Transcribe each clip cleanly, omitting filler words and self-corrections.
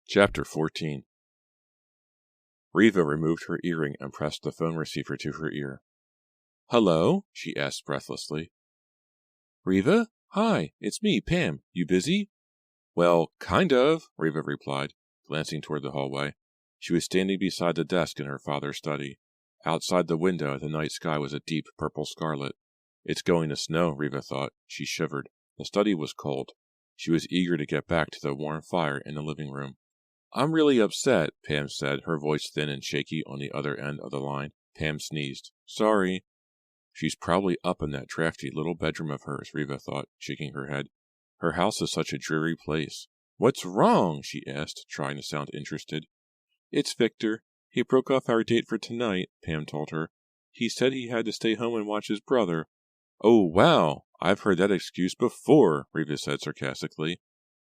Chapter 14. Riva removed her earring and pressed the phone receiver to her ear. "Hello?" she asked breathlessly. "Riva? Hi, it's me, Pam. You busy?" "Well, kind of," Riva replied, glancing toward the hallway. She was standing beside the desk in her father's study. Outside the window, the night sky was a deep purple scarlet. It's going to snow, Riva thought. She shivered. The study was cold. She was eager to get back to the warm fire in the living room. "I'm really upset," Pam said, her voice thin and shaky on the other end of the line. Pam sneezed. "Sorry." "She's probably up in that drafty little bedroom of hers," Riva thought, shaking her head. "Her house is such a dreary place." "What's wrong?" she asked, trying to sound interested. "It's Victor. He broke off our date for tonight," Pam told her. "He said he had to stay home and watch his brother." "Oh, wow! I've heard that excuse before," Riva said sarcastically.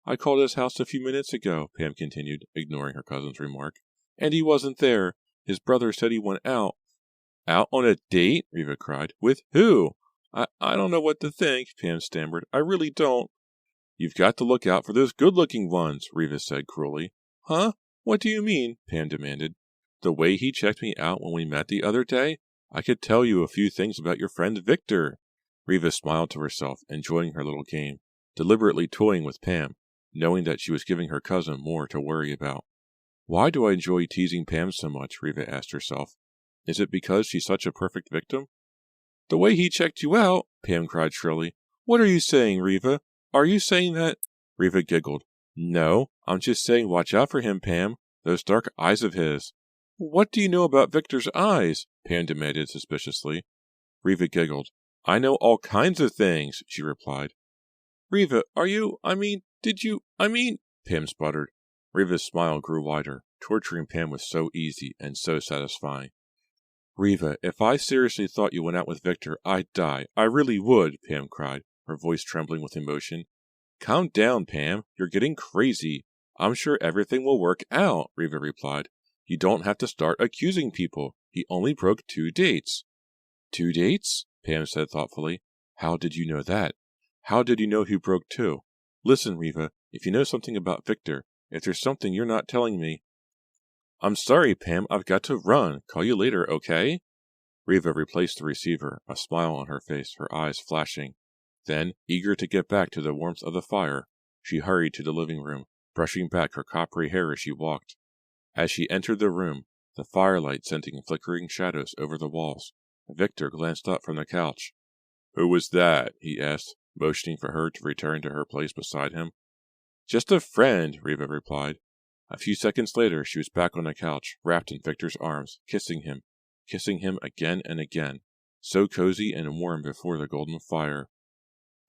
"I called his house a few minutes ago," Pam continued, ignoring her cousin's remark. "And he wasn't there. His brother said he went out." "Out on a date?" Riva cried. "With who?" I don't know what to think," Pam stammered. "I really don't." "You've got to look out for those good-looking ones," Riva said cruelly. "Huh? What do you mean?" Pam demanded. "The way he checked me out when we met the other day? I could tell you a few things about your friend Victor." Riva smiled to herself, enjoying her little game, deliberately toying with Pam, knowing that she was giving her cousin more to worry about. "Why do I enjoy teasing Pam so much?" Riva asked herself. "Is it because she's such a perfect victim?" "The way he checked you out!" Pam cried shrilly. "What are you saying, Riva? Are you saying that—" Riva giggled. "No, I'm just saying watch out for him, Pam. Those dark eyes of his." "What do you know about Victor's eyes?" Pam demanded suspiciously. Riva giggled. "I know all kinds of things," she replied. "Riva, Pam sputtered. Riva's smile grew wider. Torturing Pam was so easy and so satisfying. "Riva, if I seriously thought you went out with Victor, I'd die. I really would," Pam cried, her voice trembling with emotion. "Calm down, Pam. You're getting crazy. I'm sure everything will work out," Riva replied. "You don't have to start accusing people. He only broke 2 dates." "2 dates?" Pam said thoughtfully. "How did you know that? How did you know he broke 2? Listen, Riva, if you know something about Victor, if there's something you're not telling me—" "I'm sorry, Pam, I've got to run. Call you later, okay?" Riva replaced the receiver, a smile on her face, her eyes flashing. Then, eager to get back to the warmth of the fire, she hurried to the living room, brushing back her coppery hair as she walked. As she entered the room, the firelight sending flickering shadows over the walls, Victor glanced up from the couch. "Who was that?" he asked, motioning for her to return to her place beside him. "Just a friend," Riva replied. A few seconds later, she was back on the couch, wrapped in Victor's arms, kissing him again and again, so cozy and warm before the golden fire.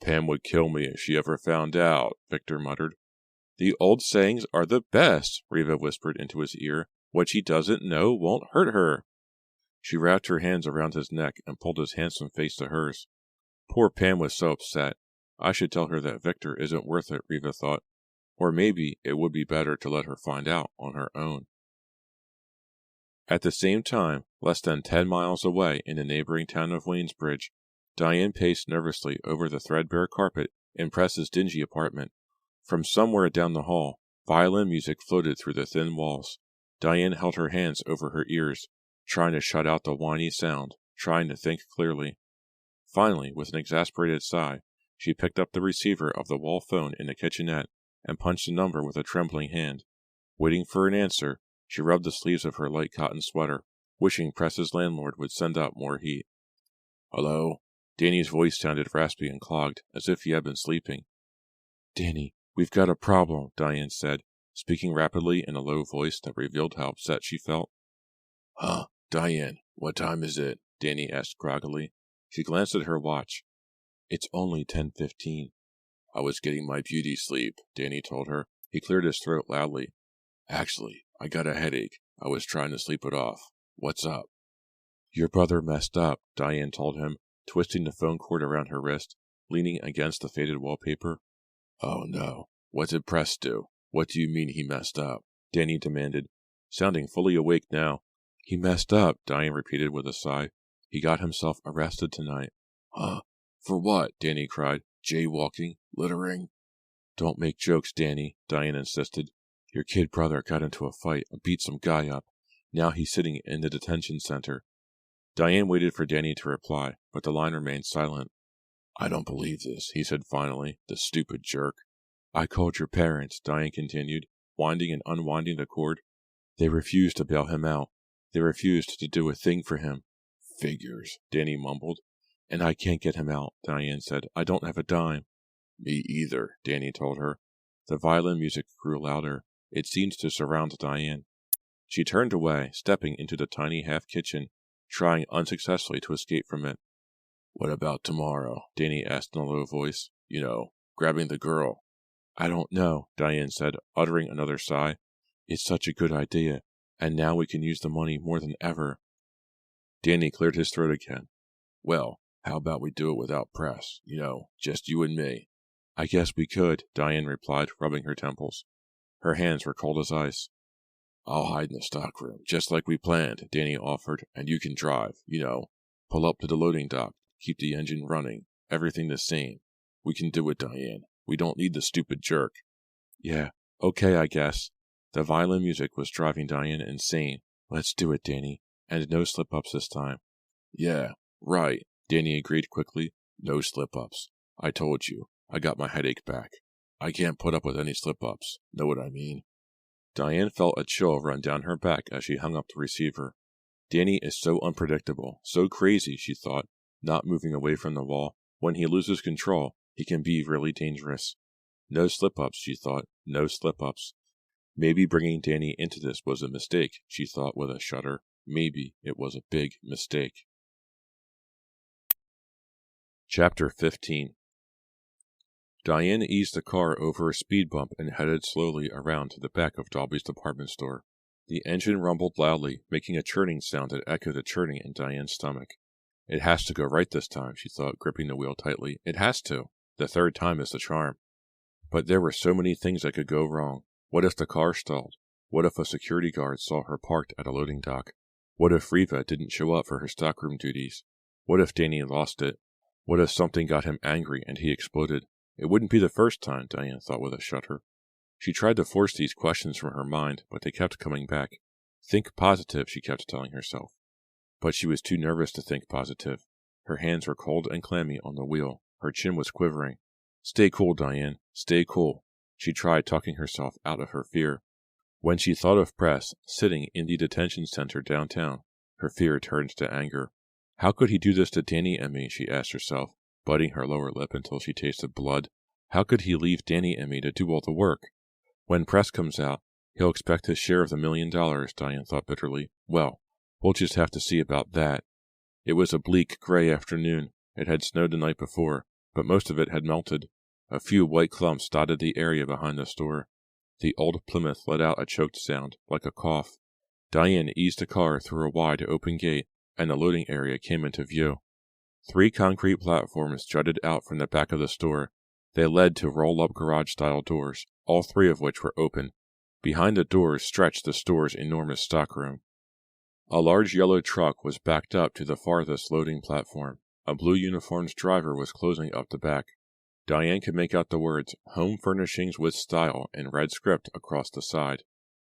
"Pam would kill me if she ever found out," Victor muttered. "The old sayings are the best," Riva whispered into his ear. "What she doesn't know won't hurt her." She wrapped her hands around his neck and pulled his handsome face to hers. Poor Pam was so upset. I should tell her that Victor isn't worth it, Riva thought. Or maybe it would be better to let her find out on her own. At the same time, less than 10 miles away in the neighboring town of Waynesbridge, Diane paced nervously over the threadbare carpet in Press's dingy apartment. From somewhere down the hall, violin music floated through the thin walls. Diane held her hands over her ears, trying to shut out the whiny sound, trying to think clearly. Finally, with an exasperated sigh, she picked up the receiver of the wall phone in the kitchenette and punched the number with a trembling hand. Waiting for an answer, she rubbed the sleeves of her light cotton sweater, wishing Press's landlord would send up more heat. "Hello?" Danny's voice sounded raspy and clogged, as if he had been sleeping. "Danny, we've got a problem," Diane said, speaking rapidly in a low voice that revealed how upset she felt. "Huh, Diane, what time is it?" Danny asked groggily. She glanced at her watch. "It's only 10:15. "I was getting my beauty sleep," Danny told her. He cleared his throat loudly. "Actually, I got a headache. I was trying to sleep it off. What's up?" "Your brother messed up," Diane told him, twisting the phone cord around her wrist, leaning against the faded wallpaper. "Oh no. What did Press do? What do you mean he messed up?" Danny demanded, sounding fully awake now. "He messed up," Diane repeated with a sigh. "He got himself arrested tonight." "Huh? For what?" Danny cried. "Jaywalking? Littering?" "Don't make jokes, Danny," Diane insisted. Your kid brother got into a fight and beat some guy up. Now he's sitting in the detention center. Diane waited for Danny to reply, but the line remained silent. I don't believe this, he said finally, the stupid jerk. I called your parents, Diane continued, winding and unwinding the cord. They refused to bail him out. They refused to do a thing for him. Figures, Danny mumbled. And I can't get him out, Diane said. I don't have a dime. Me either, Danny told her. The violin music grew louder. It seemed to surround Diane. She turned away, stepping into the tiny half-kitchen, trying unsuccessfully to escape from it. What about tomorrow? Danny asked in a low voice. You know, grabbing the girl. I don't know, Diane said, uttering another sigh. It's such a good idea, and now we can use the money more than ever. Danny cleared his throat again. Well, how about we do it without press? You know, just you and me. I guess we could, Diane replied, rubbing her temples. Her hands were cold as ice. I'll hide in the stockroom, just like we planned, Danny offered, and you can drive, you know. Pull up to the loading dock, keep the engine running, everything the same. We can do it, Diane. We don't need the stupid jerk. Yeah, okay, I guess. The violin music was driving Diane insane. Let's do it, Danny, and no slip-ups this time. Yeah, right, Danny agreed quickly. No slip-ups. I told you, I got my headache back. I can't put up with any slip-ups, know what I mean? Diane felt a chill run down her back as she hung up the receiver. Danny is so unpredictable, so crazy, she thought, not moving away from the wall. When he loses control, he can be really dangerous. No slip-ups, she thought, no slip-ups. Maybe bringing Danny into this was a mistake, she thought with a shudder. Maybe it was a big mistake. Chapter 15. Diane eased the car over a speed bump and headed slowly around to the back of Dalby's department store. The engine rumbled loudly, making a churning sound that echoed the churning in Diane's stomach. It has to go right this time, she thought, gripping the wheel tightly. It has to. The third time is the charm. But there were so many things that could go wrong. What if the car stalled? What if a security guard saw her parked at a loading dock? What if Riva didn't show up for her stockroom duties? What if Danny lost it? What if something got him angry and he exploded? It wouldn't be the first time, Diane thought with a shudder. She tried to force these questions from her mind, but they kept coming back. Think positive, she kept telling herself. But she was too nervous to think positive. Her hands were cold and clammy on the wheel. Her chin was quivering. Stay cool, Diane. Stay cool. She tried talking herself out of her fear. When she thought of Press sitting in the detention center downtown, her fear turned to anger. How could he do this to Danny and me, she asked herself, biting her lower lip until she tasted blood. How could he leave Danny and me to do all the work? When Press comes out, he'll expect his share of the $1 million, Diane thought bitterly. Well, we'll just have to see about that. It was a bleak, gray afternoon. It had snowed the night before, but most of it had melted. A few white clumps dotted the area behind the store. The old Plymouth let out a choked sound, like a cough. Diane eased the car through a wide open gate, and the loading area came into view. 3 concrete platforms jutted out from the back of the store. They led to roll-up garage-style doors, all 3 of which were open. Behind the doors stretched the store's enormous stockroom. A large yellow truck was backed up to the farthest loading platform. A blue-uniformed driver was closing up the back. Diane could make out the words, Home Furnishings with Style, in red script across the side.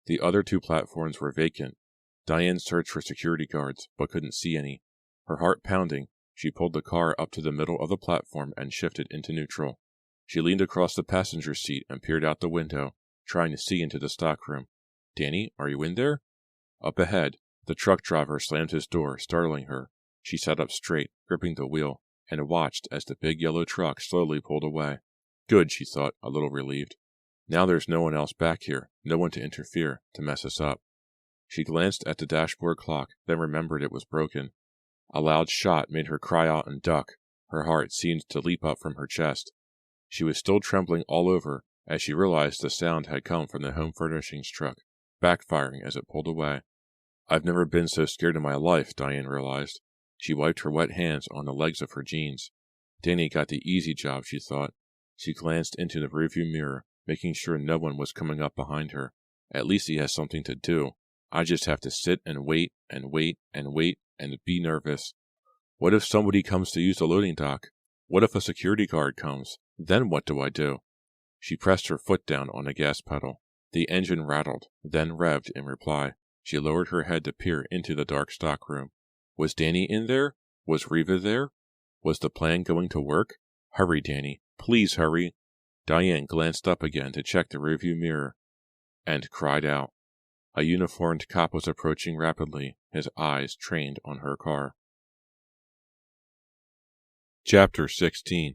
The other 2 platforms were vacant. Diane searched for security guards, but couldn't see any. Her heart pounding, she pulled the car up to the middle of the platform and shifted into neutral. She leaned across the passenger seat and peered out the window, trying to see into the stockroom. Danny, are you in there? Up ahead, the truck driver slammed his door, startling her. She sat up straight, gripping the wheel, and watched as the big yellow truck slowly pulled away. Good, she thought, a little relieved. Now there's no one else back here, no one to interfere, to mess us up. She glanced at the dashboard clock, then remembered it was broken. A loud shot made her cry out and duck. Her heart seemed to leap up from her chest. She was still trembling all over as she realized the sound had come from the home furnishings truck, backfiring as it pulled away. I've never been so scared in my life, Diane realized. She wiped her wet hands on the legs of her jeans. Danny got the easy job, she thought. She glanced into the rearview mirror, making sure no one was coming up behind her. At least he has something to do. I just have to sit and wait and wait and wait and be nervous. What if somebody comes to use the loading dock? What if a security guard comes? Then what do I do? She pressed her foot down on the gas pedal. The engine rattled, then revved in reply. She lowered her head to peer into the dark stockroom. Was Danny in there? Was Riva there? Was the plan going to work? Hurry, Danny. Please hurry. Diane glanced up again to check the rearview mirror, and cried out. A uniformed cop was approaching rapidly, his eyes trained on her car. Chapter 16.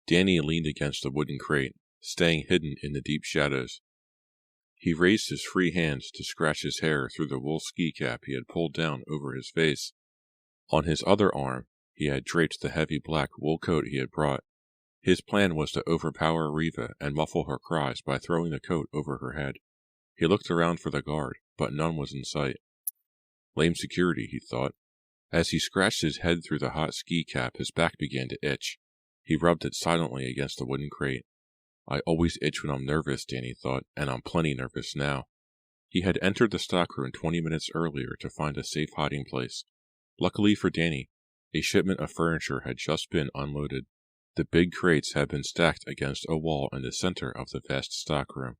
Danny leaned against a wooden crate, staying hidden in the deep shadows. He raised his free hands to scratch his hair through the wool ski cap he had pulled down over his face. On his other arm, he had draped the heavy black wool coat he had brought. His plan was to overpower Riva and muffle her cries by throwing the coat over her head. He looked around for the guard, but none was in sight. Lame security, he thought. As he scratched his head through the hot ski cap, his back began to itch. He rubbed it silently against the wooden crate. I always itch when I'm nervous, Danny thought, and I'm plenty nervous now. He had entered the stockroom 20 minutes earlier to find a safe hiding place. Luckily for Danny, a shipment of furniture had just been unloaded. The big crates had been stacked against a wall in the center of the vast stockroom.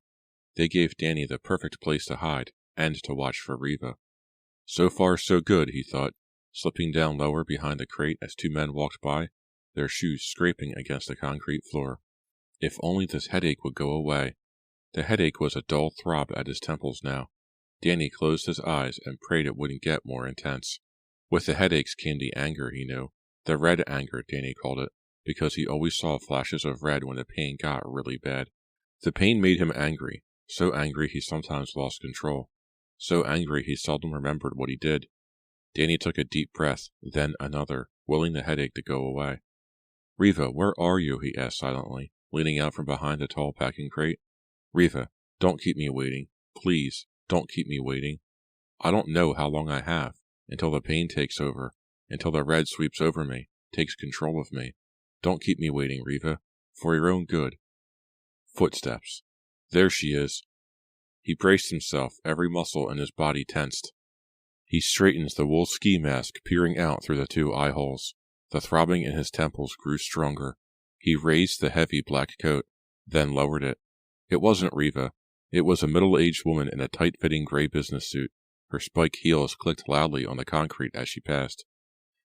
They gave Danny the perfect place to hide and to watch for Riva. So far so good, he thought, slipping down lower behind the crate as two men walked by, their shoes scraping against the concrete floor. If only this headache would go away. The headache was a dull throb at his temples now. Danny closed his eyes and prayed it wouldn't get more intense. With the headaches came the anger, he knew. The red anger, Danny called it, because he always saw flashes of red when the pain got really bad. The pain made him angry, so angry he sometimes lost control. So angry he seldom remembered what he did. Danny took a deep breath, then another, willing the headache to go away. Riva, where are you? He asked silently, leaning out from behind the tall packing crate. Riva, don't keep me waiting. Please, don't keep me waiting. I don't know how long I have, until the pain takes over, until the red sweeps over me, takes control of me. Don't keep me waiting, Riva, for your own good. Footsteps. There she is. He braced himself, every muscle in his body tensed. He straightened the wool ski mask, peering out through the two eye holes. The throbbing in his temples grew stronger. He raised the heavy black coat, then lowered it. It wasn't Riva. It was a middle-aged woman in a tight-fitting gray business suit. Her spiked heels clicked loudly on the concrete as she passed.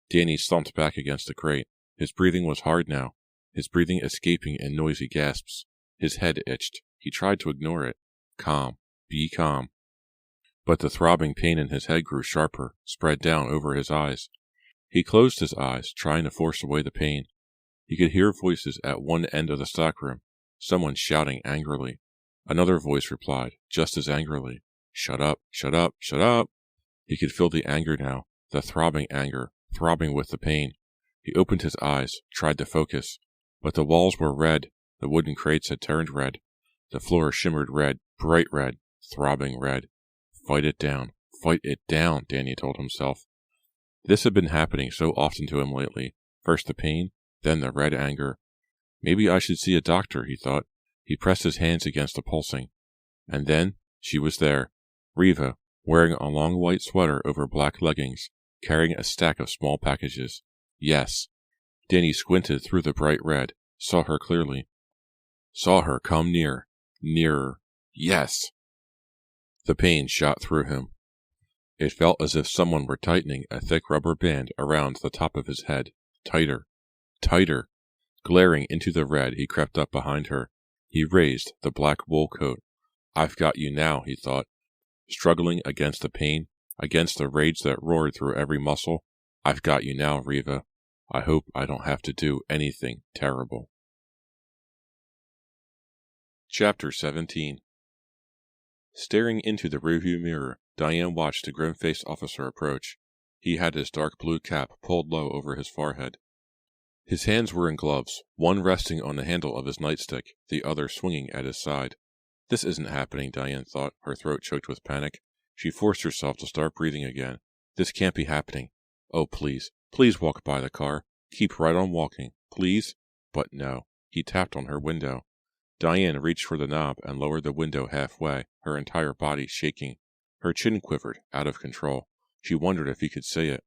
Danny slumped back against the crate. His breathing was hard now, his breathing escaping in noisy gasps. His head itched. He tried to ignore it. Calm. Be calm. But the throbbing pain in his head grew sharper, spread down over his eyes. He closed his eyes, trying to force away the pain. He could hear voices at one end of the stockroom, someone shouting angrily. Another voice replied, just as angrily, "Shut up, shut up, shut up." He could feel the anger now, the throbbing anger, throbbing with the pain. He opened his eyes, tried to focus, but the walls were red, the wooden crates had turned red. The floor shimmered red, bright red, throbbing red. Fight it down, Danny told himself. This had been happening so often to him lately. First the pain, then the red anger. Maybe I should see a doctor, he thought. He pressed his hands against the pulsing. And then, she was there. Riva, wearing a long white sweater over black leggings, carrying a stack of small packages. Yes. Danny squinted through the bright red, saw her clearly. Saw her come near. Nearer. Yes! The pain shot through him. It felt as if someone were tightening a thick rubber band around the top of his head. Tighter. Tighter. Glaring into the red, he crept up behind her. He raised the black wool coat. I've got you now, he thought, struggling against the pain, against the rage that roared through every muscle. I've got you now, Riva. I hope I don't have to do anything terrible. Chapter 17. Staring into the rearview mirror, Diane watched the grim-faced officer approach. He had his dark blue cap pulled low over his forehead. His hands were in gloves, one resting on the handle of his nightstick, the other swinging at his side. This isn't happening, Diane thought, her throat choked with panic. She forced herself to start breathing again. This can't be happening. Oh, please, please walk by the car. Keep right on walking, please. But no, he tapped on her window. Diane reached for the knob and lowered the window halfway, her entire body shaking. Her chin quivered, out of control. She wondered if he could say it.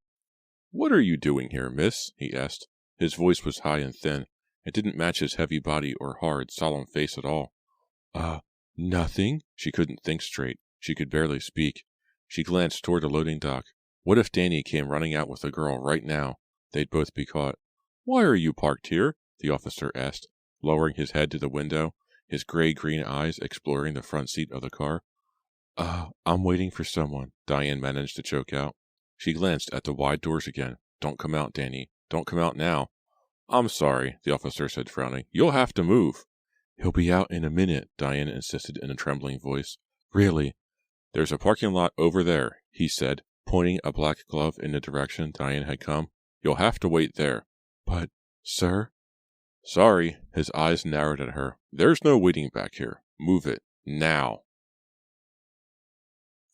"What are you doing here, miss?" he asked. His voice was high and thin. It didn't match his heavy body or hard, solemn face at all. Nothing? She couldn't think straight. She could barely speak. She glanced toward the loading dock. What if Danny came running out with the girl right now? They'd both be caught. Why are you parked here? The officer asked, lowering his head to the window, his gray-green eyes exploring the front seat of the car. I'm waiting for someone, Diane managed to choke out. She glanced at the wide doors again. Don't come out, Danny. Don't come out now. I'm sorry, the officer said, frowning. You'll have to move. He'll be out in a minute, Diane insisted in a trembling voice. Really? There's a parking lot over there, he said, pointing a black glove in the direction Diane had come. You'll have to wait there. But, sir? Sorry, his eyes narrowed at her. There's no waiting back here. Move it. Now.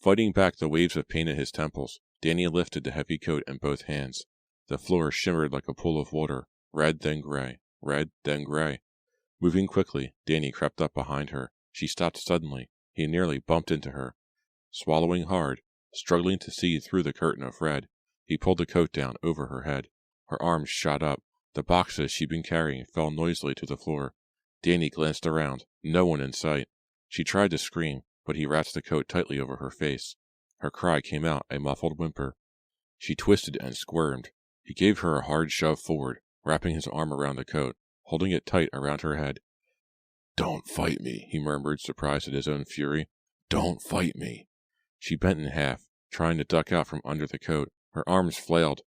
Fighting back the waves of pain at his temples, Danny lifted the heavy coat in both hands. The floor shimmered like a pool of water, red then gray, red then gray. Moving quickly, Danny crept up behind her. She stopped suddenly. He nearly bumped into her. Swallowing hard, struggling to see through the curtain of red, he pulled the coat down over her head. Her arms shot up. The boxes she'd been carrying fell noisily to the floor. Danny glanced around. No one in sight. She tried to scream, but he wrapped the coat tightly over her face. Her cry came out a muffled whimper. She twisted and squirmed. He gave her a hard shove forward, wrapping his arm around the coat, holding it tight around her head. Don't fight me, he murmured, surprised at his own fury. Don't fight me. She bent in half, trying to duck out from under the coat. Her arms flailed.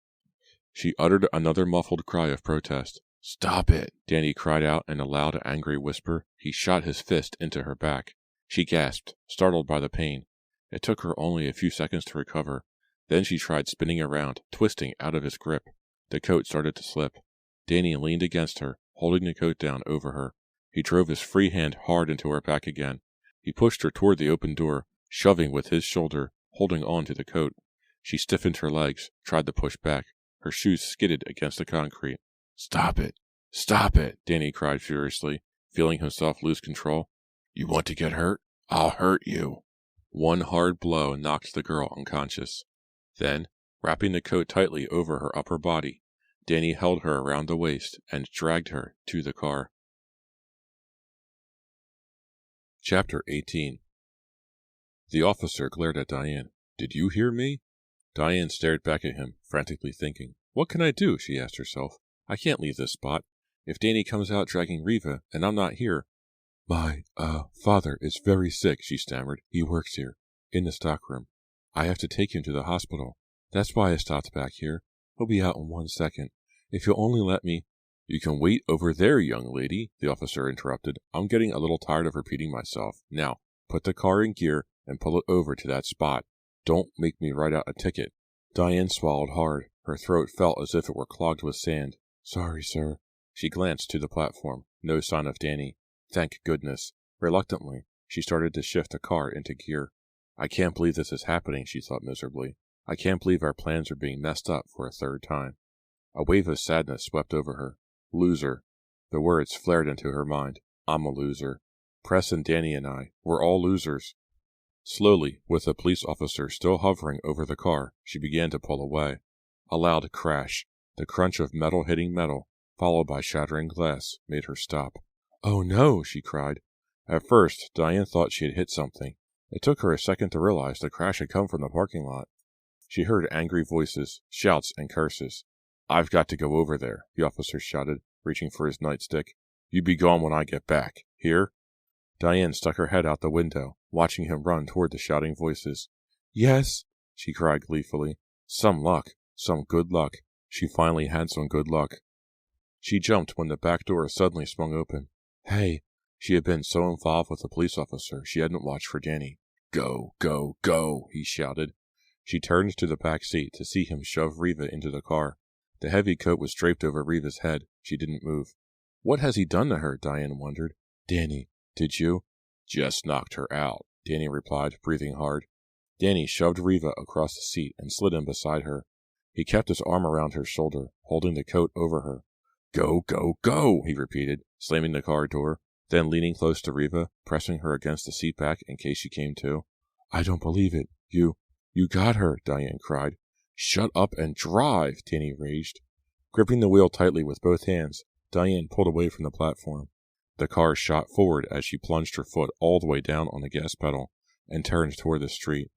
She uttered another muffled cry of protest. Stop it, Danny cried out in a loud, angry whisper. He shot his fist into her back. She gasped, startled by the pain. It took her only a few seconds to recover. Then she tried spinning around, twisting out of his grip. The coat started to slip. Danny leaned against her, holding the coat down over her. He drove his free hand hard into her back again. He pushed her toward the open door, shoving with his shoulder, holding on to the coat. She stiffened her legs, tried to push back. Her shoes skidded against the concrete. Stop it! Stop it! Danny cried furiously, feeling himself lose control. You want to get hurt? I'll hurt you. One hard blow knocked the girl unconscious. Then, wrapping the coat tightly over her upper body, Danny held her around the waist and dragged her to the car. Chapter 18. The officer glared at Diane. Did you hear me? Diane stared back at him, frantically thinking. What can I do? She asked herself. I can't leave this spot. If Danny comes out dragging Riva, and I'm not here. My, father is very sick, she stammered. He works here, in the stockroom. I have to take him to the hospital. That's why I stopped back here. He'll be out in 1 second. If you'll only let me... You can wait over there, young lady, the officer interrupted. I'm getting a little tired of repeating myself. Now, put the car in gear and pull it over to that spot. Don't make me write out a ticket. Diane swallowed hard. Her throat felt as if it were clogged with sand. Sorry, sir. She glanced to the platform. No sign of Danny. Thank goodness. Reluctantly, she started to shift the car into gear. I can't believe this is happening, she thought miserably. I can't believe our plans are being messed up for a third time. A wave of sadness swept over her. Loser. The words flared into her mind. I'm a loser. Press and Danny and I, we're all losers. Slowly, with the police officer still hovering over the car, she began to pull away. A loud crash, the crunch of metal hitting metal, followed by shattering glass, made her stop. Oh no, she cried. At first, Diane thought she had hit something. It took her a second to realize the crash had come from the parking lot. She heard angry voices, shouts, and curses. I've got to go over there, the officer shouted, reaching for his nightstick. You be gone when I get back. Hear? Diane stuck her head out the window, watching him run toward the shouting voices. Yes, she cried gleefully. Some luck. Some good luck. She finally had some good luck. She jumped when the back door suddenly swung open. Hey! She had been so involved with the police officer she hadn't watched for Danny. Go, go, go, he shouted. She turned to the back seat to see him shove Riva into the car. The heavy coat was draped over Riva's head. She didn't move. What has he done to her? Diane wondered. Danny, did you? Just knocked her out, Danny replied, breathing hard. Danny shoved Riva across the seat and slid in beside her. He kept his arm around her shoulder, holding the coat over her. Go, go, go, he repeated, slamming the car door, then leaning close to Riva, pressing her against the seat back in case she came to. I don't believe it. You got her, Diane cried. Shut up and drive, Danny raged. Gripping the wheel tightly with both hands, Diane pulled away from the platform. The car shot forward as she plunged her foot all the way down on the gas pedal and turned toward the street.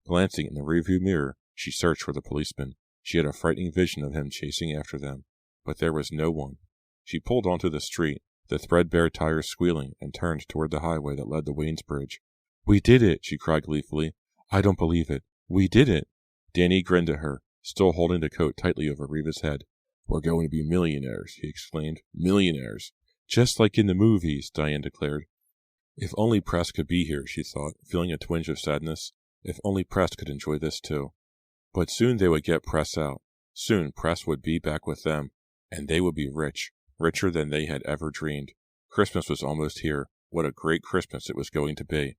Glancing in the rearview mirror, she searched for the policeman. She had a frightening vision of him chasing after them, but there was no one. She pulled onto the street, the threadbare tires squealing, and turned toward the highway that led to Wayne's Bridge. "We did it!" she cried gleefully. "I don't believe it. We did it!" Danny grinned at her, still holding the coat tightly over Reva's head. "We're going to be millionaires," he exclaimed. "Millionaires!" "Just like in the movies," Diane declared. If only Press could be here, she thought, feeling a twinge of sadness. If only Press could enjoy this too. But soon they would get Press out. Soon Press would be back with them, and they would be rich, richer than they had ever dreamed. Christmas was almost here. What a great Christmas it was going to be.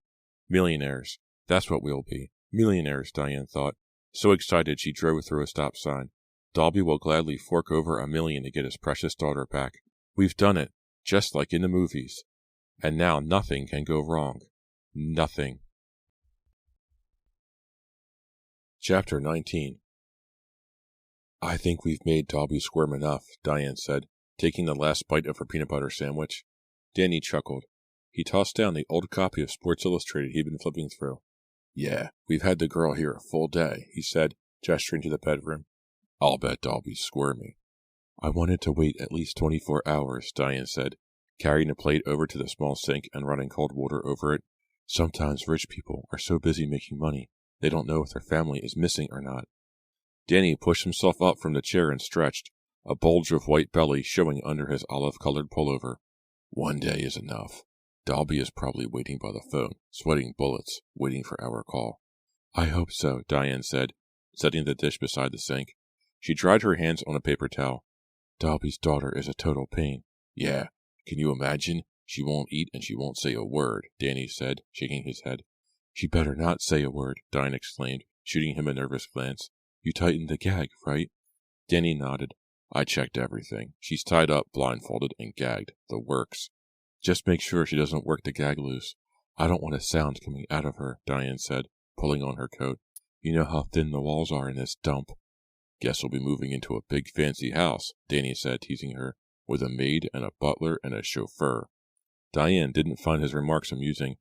Millionaires. That's what we'll be. Millionaires, Diane thought. So excited she drove through a stop sign. Dalby will gladly fork over $1 million to get his precious daughter back. We've done it, just like in the movies. And now nothing can go wrong. Nothing. Chapter 19. "I think we've made Dalby squirm enough," Diane said, taking the last bite of her peanut butter sandwich. Danny chuckled. He tossed down the old copy of Sports Illustrated he'd been flipping through. "Yeah, we've had the girl here a full day," he said, gesturing to the bedroom. "I'll bet Dalby's squirmy." "I wanted to wait at least 24 hours, Diane said, carrying the plate over to the small sink and running cold water over it. "Sometimes rich people are so busy making money, they don't know if their family is missing or not." Danny pushed himself up from the chair and stretched, a bulge of white belly showing under his olive-colored pullover. "One day is enough. Dalby is probably waiting by the phone, sweating bullets, waiting for our call." "I hope so," Diane said, setting the dish beside the sink. She dried her hands on a paper towel. "Dalby's daughter is a total pain." "Yeah, can you imagine? She won't eat and she won't say a word," Danny said, shaking his head. "She better not say a word," Diane exclaimed, shooting him a nervous glance. "You tightened the gag, right?" Danny nodded. "I checked everything. She's tied up, blindfolded, and gagged. The works." "Just make sure she doesn't work the gag loose. I don't want a sound coming out of her," Diane said, pulling on her coat. "You know how thin the walls are in this dump." "Guess we'll be moving into a big fancy house," Danny said, teasing her, "with a maid and a butler and a chauffeur." Diane didn't find his remarks amusing.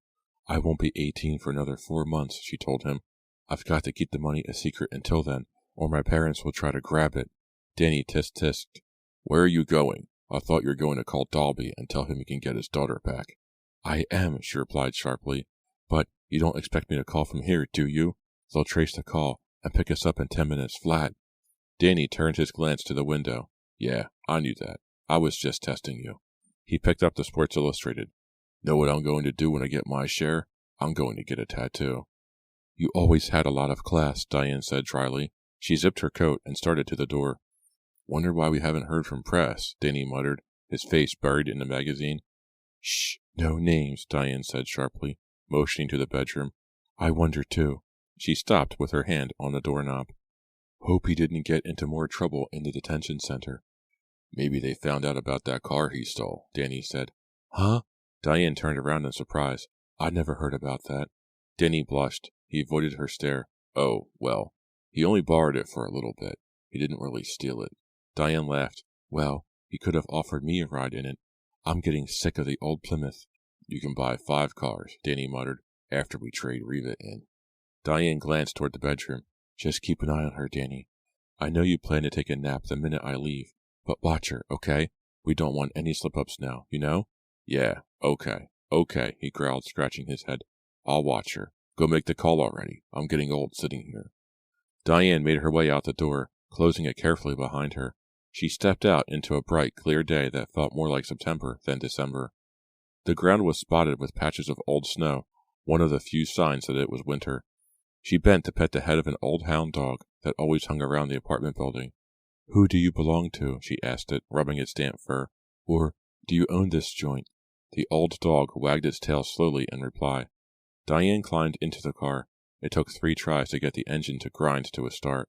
"I won't be 18 for another 4 months, she told him. "I've got to keep the money a secret until then, or my parents will try to grab it." Danny tisk-tisked. "Where are you going? I thought you were going to call Dalby and tell him he can get his daughter back." "I am," she replied sharply. "But you don't expect me to call from here, do you? They'll trace the call and pick us up in 10 minutes flat." Danny turned his glance to the window. "Yeah, I knew that. I was just testing you." He picked up the Sports Illustrated. "Know what I'm going to do when I get my share? I'm going to get a tattoo." "You always had a lot of class," Diane said dryly. She zipped her coat and started to the door. "Wonder why we haven't heard from Press," Danny muttered, his face buried in the magazine. "Shh, no names," Diane said sharply, motioning to the bedroom. "I wonder too." She stopped with her hand on the doorknob. "Hope he didn't get into more trouble in the detention center." "Maybe they found out about that car he stole," Danny said. "Huh?" Diane turned around in surprise. "I never heard about that." Danny blushed. He avoided her stare. "Oh, well, he only borrowed it for a little bit. He didn't really steal it." Diane laughed. "Well, he could have offered me a ride in it. I'm getting sick of the old Plymouth." "You can buy 5 cars," Danny muttered, "after we trade Reva in." Diane glanced toward the bedroom. "Just keep an eye on her, Danny. I know you plan to take a nap the minute I leave, but watch her, okay? We don't want any slip-ups now, you know?" "Yeah, okay, he growled, scratching his head. "I'll watch her. Go make the call already. I'm getting old sitting here." Diane made her way out the door, closing it carefully behind her. She stepped out into a bright, clear day that felt more like September than December. The ground was spotted with patches of old snow, one of the few signs that it was winter. She bent to pet the head of an old hound dog that always hung around the apartment building. "Who do you belong to?" she asked it, rubbing its damp fur. "Or, do you own this joint?" The old dog wagged its tail slowly in reply. Diane climbed into the car. It took 3 tries to get the engine to grind to a start.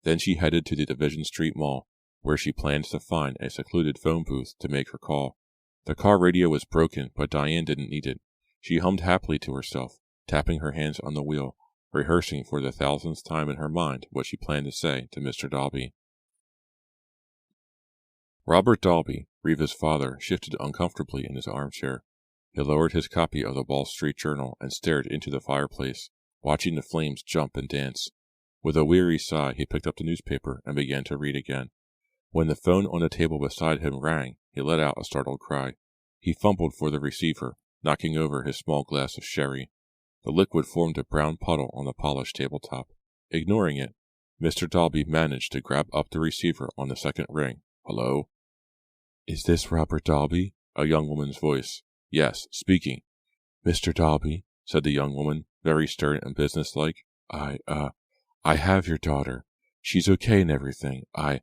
Then she headed to the Division Street Mall, where she planned to find a secluded phone booth to make her call. The car radio was broken, but Diane didn't need it. She hummed happily to herself, tapping her hands on the wheel, rehearsing for the 1000th time in her mind what she planned to say to Mr. Dalby. Robert Dalby, Reva's father, shifted uncomfortably in his armchair. He lowered his copy of the Wall Street Journal and stared into the fireplace, watching the flames jump and dance. With a weary sigh, he picked up the newspaper and began to read again. When the phone on the table beside him rang, he let out a startled cry. He fumbled for the receiver, knocking over his small glass of sherry. The liquid formed a brown puddle on the polished tabletop. Ignoring it, Mr. Dalby managed to grab up the receiver on the second ring. Hello? Is this Robert Dalby? A young woman's voice. Yes, speaking. Mr. Dalby, said the young woman, very stern and businesslike. I have your daughter. She's okay and everything. I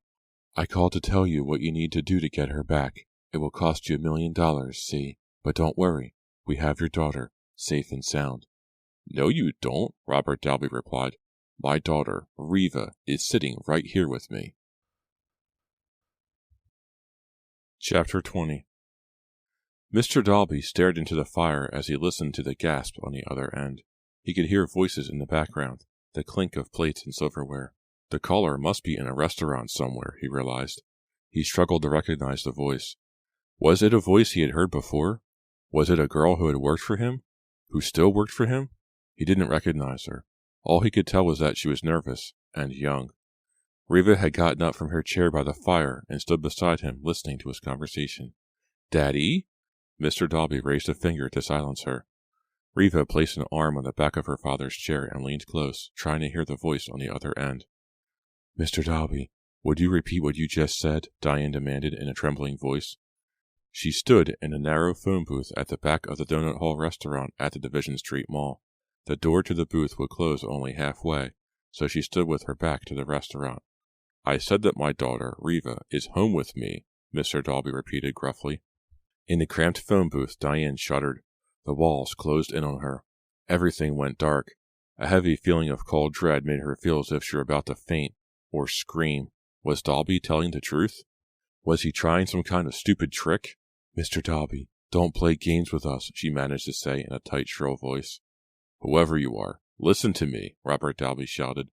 called to tell you what you need to do to get her back. It will cost you $1 million, see? But don't worry. We have your daughter, safe and sound. No, you don't, Robert Dalby replied. My daughter, Riva, is sitting right here with me. Chapter 20. Mr. Dalby stared into the fire as he listened to the gasp on the other end. He could hear voices in the background, the clink of plates and silverware. The caller must be in a restaurant somewhere, he realized. He struggled to recognize the voice. Was it a voice he had heard before? Was it a girl who had worked for him? Who still worked for him? He didn't recognize her. All he could tell was that she was nervous and young. Riva had gotten up from her chair by the fire and stood beside him, listening to his conversation. Daddy? Mr. Dalby raised a finger to silence her. Riva placed an arm on the back of her father's chair and leaned close, trying to hear the voice on the other end. Mr. Dalby, would you repeat what you just said? Diane demanded in a trembling voice. She stood in a narrow phone booth at the back of the Donut Hall restaurant at the Division Street Mall. The door to the booth would close only halfway, so she stood with her back to the restaurant. I said that my daughter, Riva, is home with me, Mr. Dalby repeated gruffly. In the cramped phone booth, Diane shuddered. The walls closed in on her. Everything went dark. A heavy feeling of cold dread made her feel as if she were about to faint or scream. Was Dalby telling the truth? Was he trying some kind of stupid trick? Mr. Dalby, don't play games with us, she managed to say in a tight, shrill voice. Whoever you are, listen to me, Robert Dalby shouted.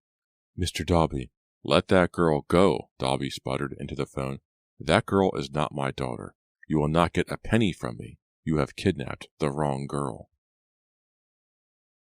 Mr. Dalby, let that girl go, Dalby sputtered into the phone. That girl is not my daughter. You will not get a penny from me. You have kidnapped the wrong girl.